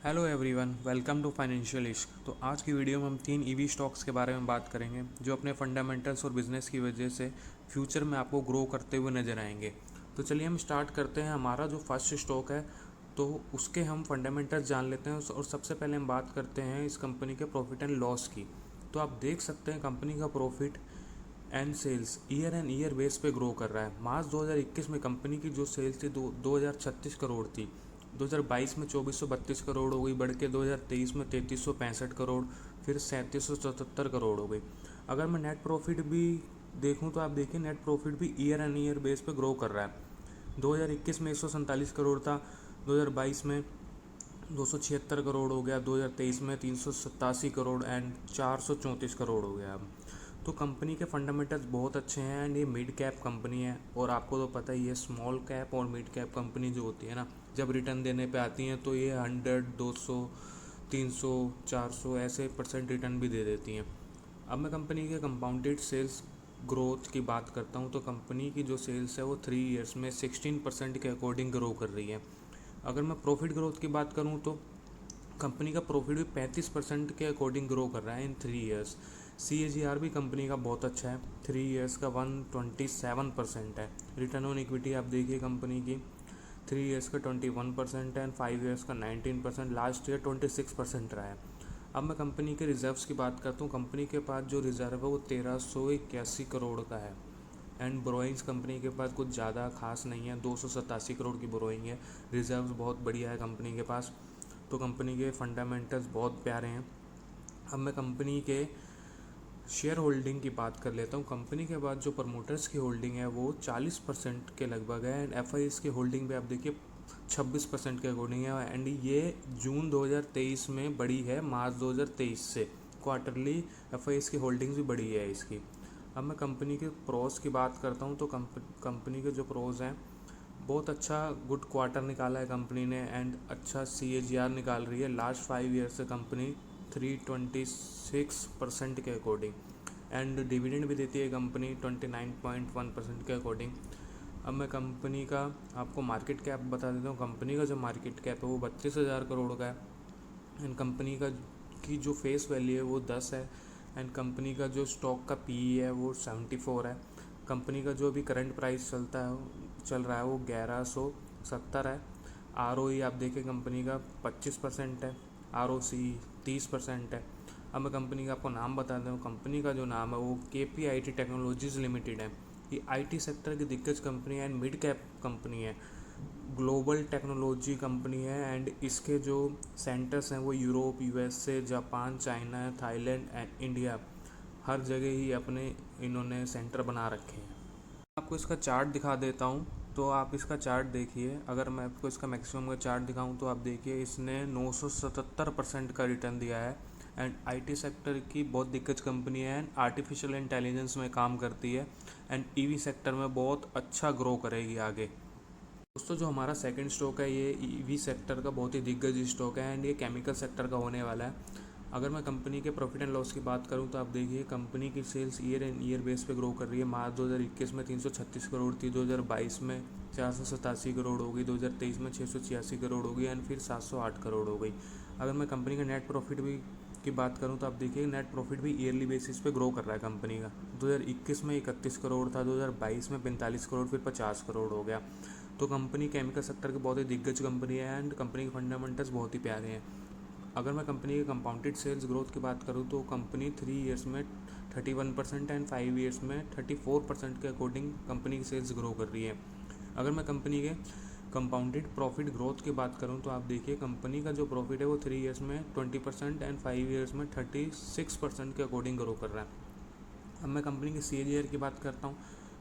Hello everyone, welcome to financial Ishq. तो आज की वीडियो में हम 3 स्टॉक्स के बारे में बात करेंगे जो अपने फंडामेंटल्स और बिजनेस की वजह से फ्यूचर में आपको ग्रो करते हुए नजर आएंगे। तो चलिए हम स्टार्ट करते हैं। हमारा जो फर्स्ट स्टॉक है तो उसके हम फंडामेंटल्स जान लेते हैं और सबसे पहले हम बात करते हैं इस कंपनी के प्रॉफिट एंड लॉस की। तो आप देख सकते हैं कंपनी का profit and sales year and year base पे ग्रो कर रहा है। मार्च 2021 में कंपनी की जो सेल्स थी 2036 करोड़ थी। 2022 में 2432 करोड़ हो गई, बढ़ के 2023 में 3365 करोड़, फिर 3777 करोड़ हो गई। अगर मैं नेट प्रॉफिट भी देखूं तो आप देखिए नेट प्रॉफिट भी ईयर एंड ईयर बेस पे ग्रो कर रहा है। 2021 में 147 करोड़ था, 2022 में 276 करोड़ हो गया, 2023 में 387 करोड़ एंड 434 करोड़ हो गया। अब तो कंपनी के फंडामेंटल्स बहुत अच्छे हैं एंड ये मिड कैप कंपनी है। और आपको तो पता ही है स्मॉल कैप और मिड कैप कंपनी जो होती है ना, जब रिटर्न देने पे आती हैं तो ये 100, 200, 300, 400 ऐसे परसेंट रिटर्न भी दे देती हैं। अब मैं कंपनी के कंपाउंडेड सेल्स ग्रोथ की बात करता हूँ तो कंपनी की जो सेल्स है वो 3 ईयर्स में 16% के अकॉर्डिंग ग्रो कर रही है। अगर मैं प्रॉफिट ग्रोथ की बात करूँ तो कंपनी का प्रॉफिट भी 35% के अकॉर्डिंग ग्रो कर रहा है इन 3 ईयर्स। CAGR भी कंपनी का बहुत अच्छा है, 3 ईयर्स का 127% है। रिटर्न ऑन इक्विटी आप देखिए कंपनी की 3 ईयर्स का 21% है एंड 5 ईयर्स का 19%, लास्ट ईयर 26% रहा है। अब मैं कंपनी के रिजर्व्स की बात करता हूँ। कंपनी के पास जो रिजर्व है वो 1381 करोड़ का है एंड बोरोइंग्स कंपनी के पास कुछ ज़्यादा खास नहीं है, 287 करोड़ की बोरोइंग है। रिजर्व्स बहुत बढ़िया है कंपनी के पास। तो कंपनी के फंडामेंटल्स बहुत प्यारे हैं। अब मैं कंपनी के शेयर होल्डिंग की बात कर लेता हूँ। कंपनी के बाद जो प्रमोटर्स की होल्डिंग है वो 40% के लगभग है एंड FIs की होल्डिंग भी आप देखिए 26% के अकॉर्डिंग है एंड ये जून 2023 में बढ़ी है मार्च 2023 से। क्वार्टरली FIs की होल्डिंग्स भी बढ़ी है इसकी। अब मैं कंपनी के प्रोज की बात करता हूँ तो कंपनी के जो प्रोज हैं, बहुत अच्छा गुड क्वार्टर निकाला है कंपनी ने एंड अच्छा CAGR निकाल रही है। लास्ट 5 ईयर से कंपनी 326% के अकॉर्डिंग एंड डिविडेंड भी देती है कंपनी 29.1% के अकॉर्डिंग। अब मैं कंपनी का आपको मार्केट कैप बता देता हूँ। कंपनी का जो मार्केट कैप है वो 32,000 करोड़ का है एंड कंपनी का की जो फेस वैल्यू है वो 10 है एंड कंपनी का जो स्टॉक का PE है वो 74 है। कंपनी का जो भी करंट प्राइस चल रहा है वो 1170 है। ROE आप देखें कंपनी का 25% है, ROC 30% है। अब मैं कंपनी का आपको नाम बता दूँ। कंपनी का जो नाम है वो KPIT टेक्नोलॉजीज़ लिमिटेड है। ये IT सेक्टर की दिग्गज कंपनी है एंड मिड कैप कंपनी है, ग्लोबल टेक्नोलॉजी कंपनी है एंड इसके जो सेंटर्स हैं वो Europe, USA, Japan, China, Thailand and India, हर जगह ही अपने इन्होंने सेंटर बना रखे हैं। आपको इसका चार्ट दिखा देता हूँ तो आप इसका चार्ट देखिए। अगर मैं आपको इसका मैक्सिमम का चार्ट दिखाऊँ तो आप देखिए इसने 977% का रिटर्न दिया है एंड IT सेक्टर की बहुत दिग्गज कंपनी है एंड आर्टिफिशियल इंटेलिजेंस में काम करती है एंड EV सेक्टर में बहुत अच्छा ग्रो करेगी आगे। दोस्तों जो हमारा सेकंड स्टॉक है ये EV सेक्टर का बहुत ही दिग्गज स्टॉक है एंड ये केमिकल सेक्टर का होने वाला है। अगर मैं कंपनी के प्रॉफिट एंड लॉस की बात करूं तो आप देखिए कंपनी की sales year and year base पे ग्रो कर रही है। मार्च 2021 में 336 करोड़ थी, 2022 में 487 करोड़ हो गई, 2023 में 686 करोड़ हो गई एंड फिर 708 करोड़ हो गई। अगर मैं कंपनी का नेट प्रॉफिट भी की बात करूं तो आप देखिए नेट प्रॉफिट भी ईयरली बेसिस पे ग्रो कर रहा है कंपनी का। 2021 में 31 करोड़ था, 2022 में 45 करोड़, फिर 50 करोड़ हो गया। तो कंपनी केमिकल सेक्टर की बहुत ही दिग्गज कंपनी है एंड कंपनी के फंडामेंटल्स बहुत ही प्यारे हैं। अगर मैं कंपनी के कंपाउंडेड सेल्स ग्रोथ की बात करूँ तो कंपनी 3 ईयर्स में 31% एंड 5 ईयर्स में 34% के अकॉर्डिंग कंपनी की सेल्स ग्रो कर रही है। अगर मैं कंपनी के कंपाउंडेड प्रॉफिट ग्रोथ की बात करूँ तो आप देखिए कंपनी का जो प्रॉफिट है वो 3 ईयर्स में 20% एंड 5 ईयर्स में 36% के अकॉर्डिंग ग्रो कर रहा है। अब मैं कंपनी की CAGR की बात करता हूँ।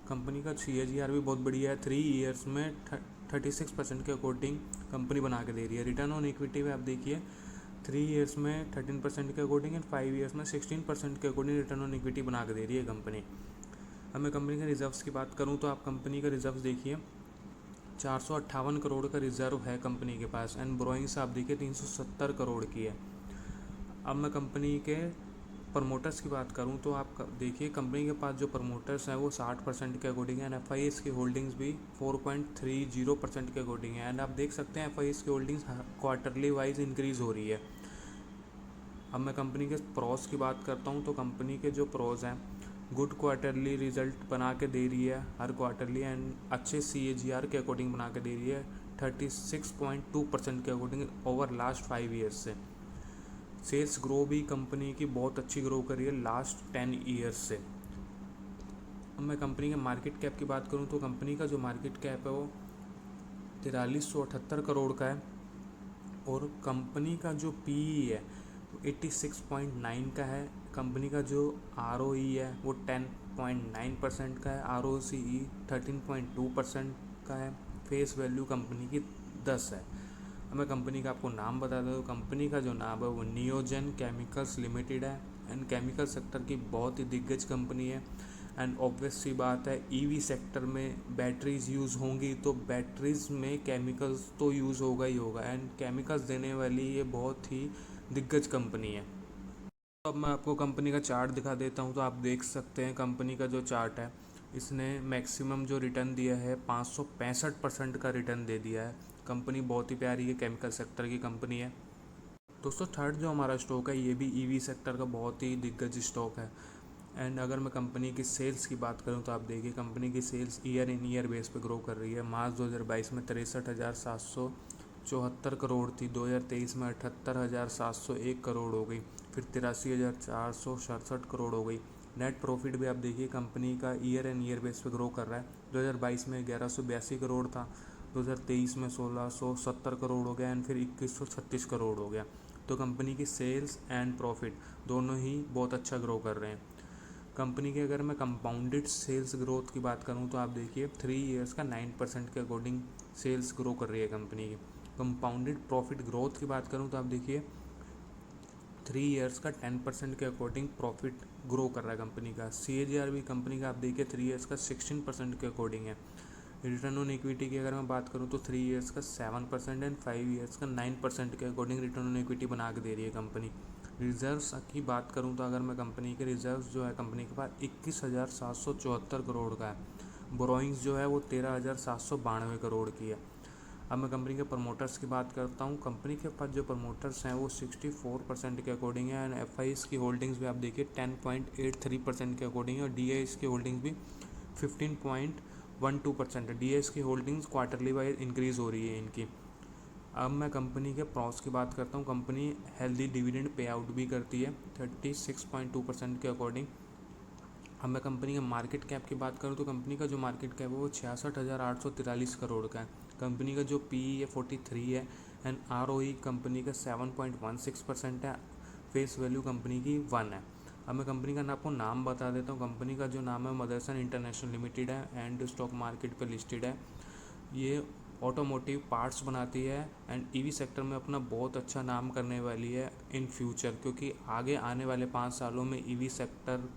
कंपनी का CAGR भी बहुत बढ़िया है, 3 ईयर्स में 36% के अकॉर्डिंग कंपनी बना के दे रही है। रिटर्न ऑन इक्विटी में आप देखिए 3 ईयर्स में 13% के अकॉर्डिंग एंड 5 ईयर्स में 16% के अकॉर्डिंग रिटर्न ऑन इक्विटी बना के दे रही है कंपनी। अब मैं कंपनी के रिजर्व्स की बात करूँ तो आप कंपनी का रिजर्व्स देखिए 458 करोड़ का रिजर्व है कंपनी के पास एंड बोरोइंग्स आप देखिए 370 करोड़ की है। अब मैं कंपनी के प्रमोटर्स की बात करूं तो आप देखिए कंपनी के पास जो प्रमोटर्स हैं वो 60% के अकॉर्डिंग है, एंड एफ की होल्डिंग्स भी 4.30% के अकॉर्डिंग है। एंड आप देख सकते हैं एफ की होल्डिंग्स क्वार्टरली वाइज इंक्रीज़ हो रही है। अब मैं कंपनी के प्रोस की बात करता हूँ तो कंपनी के जो प्रोस हैं, गुड क्वार्टरली रिजल्ट बना के दे रही है हर क्वार्टरली, एंड अच्छे CAGR के अकॉर्डिंग बना के दे रही है 36.2% के अकॉर्डिंग ओवर लास्ट 5 ईयर्स से। सेल्स ग्रो भी कंपनी की बहुत अच्छी ग्रो करी है लास्ट 10 ईयर्स से। अब मैं कंपनी के मार्केट कैप की बात करूं तो कंपनी का जो मार्केट कैप है वो 4378 करोड़ का है, और कंपनी का जो PE है वो 86.9 का है। कंपनी का जो ROE है वो 10.9% का है, ROCE 13.2% का है, फेस वैल्यू कंपनी की 10 है। अब मैं कंपनी का आपको नाम बता दूँ, कंपनी का जो नाम है वो नियोजन केमिकल्स लिमिटेड है, एंड केमिकल सेक्टर की बहुत ही दिग्गज कंपनी है। एंड ऑब्वियस सी बात है, EV सेक्टर में बैटरीज यूज़ होंगी तो बैटरीज में केमिकल्स तो यूज़ होगा ही होगा, एंड केमिकल्स देने वाली ये बहुत ही दिग्गज कंपनी है। तो अब मैं आपको कंपनी का चार्ट दिखा देता हूँ, तो आप देख सकते हैं कंपनी का जो चार्ट है, इसने मैक्सिमम जो रिटर्न दिया है 565% का रिटर्न दे दिया है। कंपनी बहुत ही प्यारी है, केमिकल सेक्टर की कंपनी है। दोस्तों थर्ड जो हमारा स्टॉक है ये भी EV सेक्टर का बहुत ही दिग्गज स्टॉक है। एंड अगर मैं कंपनी की सेल्स की बात करूं तो आप देखिए कंपनी की sales year in year base पे ग्रो कर रही है। मार्च 2022 में 63,774 करोड़ थी, 2023 में 78,701 करोड़ हो गई, फिर 83,467 करोड़ हो गई। नेट प्रॉफिट भी आप देखिए कंपनी का ईयर एंड ईयर बेस पे ग्रो कर रहा है। 2022 में 1182 करोड़ था, 2023 में 1670 करोड़ हो गया, एंड फिर 2136 करोड़ हो गया। तो कंपनी की सेल्स एंड प्रॉफिट दोनों ही बहुत अच्छा ग्रो कर रहे हैं। कंपनी के अगर मैं कंपाउंडेड सेल्स ग्रोथ की बात करूं तो आप देखिए 3 ईयर्स का 9% के अकॉर्डिंग सेल्स ग्रो कर रही है कंपनी की। कंपाउंडेड प्रॉफिट ग्रोथ की बात करूं तो आप देखिए 3 ईयर्स का 10% के अकॉर्डिंग प्रॉफिट ग्रो कर रहा है कंपनी का। CAGR भी कंपनी का आप देखिए 3 ईयर्स का 16% के अकॉर्डिंग है। रिटर्न ऑन इक्विटी की अगर मैं बात करूं तो 3 ईयर्स का 7% एंड 5 ईयर्स का 9% के अकॉर्डिंग रिटर्न ऑन इक्विटी बना के दे रही है कंपनी। रिजर्व्स की बात करूं तो अगर मैं कंपनी के रिजर्व्स जो है कंपनी के पास 21,774 करोड़ का है। बोरोइंग्स जो है वो 13,792 करोड़ की है। अब मैं कंपनी के प्रमोटर्स की बात करता हूँ। कंपनी के पास जो प्रमोटर्स हैं वो 64% के अकॉर्डिंग है, एंड एफ की होल्डिंग्स भी आप देखिए 10.83% के अकॉर्डिंग है, और डी की होल्डिंग्स भी 15.12% है। डी की होल्डिंग्स क्वार्टरली वाइज इंक्रीज़ हो रही है इनकी। अब मैं कंपनी के प्रॉस की बात करता हूँ। Company healthy dividend pay out भी करती है 36.2% के अकॉर्डिंग। अब मैं कंपनी के मार्केट कैप की बात करूँ तो कंपनी का जो मार्केट कैप है वो 66,843 करोड़ का है। कंपनी का जो PE है 43 है, एंड ROE कंपनी का 7.16% है, फेस वैल्यू कंपनी की 1 है। अब मैं कंपनी का आपको नाम बता देता हूँ। कंपनी का जो नाम है मदरसन इंटरनेशनल लिमिटेड है, एंड स्टॉक मार्केट पर लिस्टेड है। ये ऑटोमोटिव पार्ट्स बनाती है, एंड EV सेक्टर में अपना बहुत अच्छा नाम करने वाली है इन फ्यूचर, क्योंकि आगे आने वाले 5 सालों में EV सेक्टर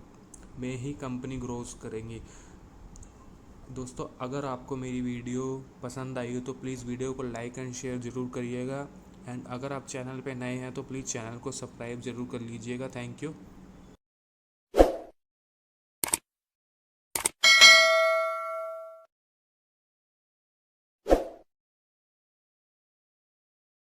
में ही कंपनी ग्रोथ करेंगी। दोस्तों अगर आपको मेरी वीडियो पसंद आई हो तो प्लीज़ वीडियो को लाइक एंड शेयर ज़रूर करिएगा, एंड अगर आप चैनल पे नए हैं तो प्लीज़ चैनल को सब्सक्राइब ज़रूर कर लीजिएगा। Thank you.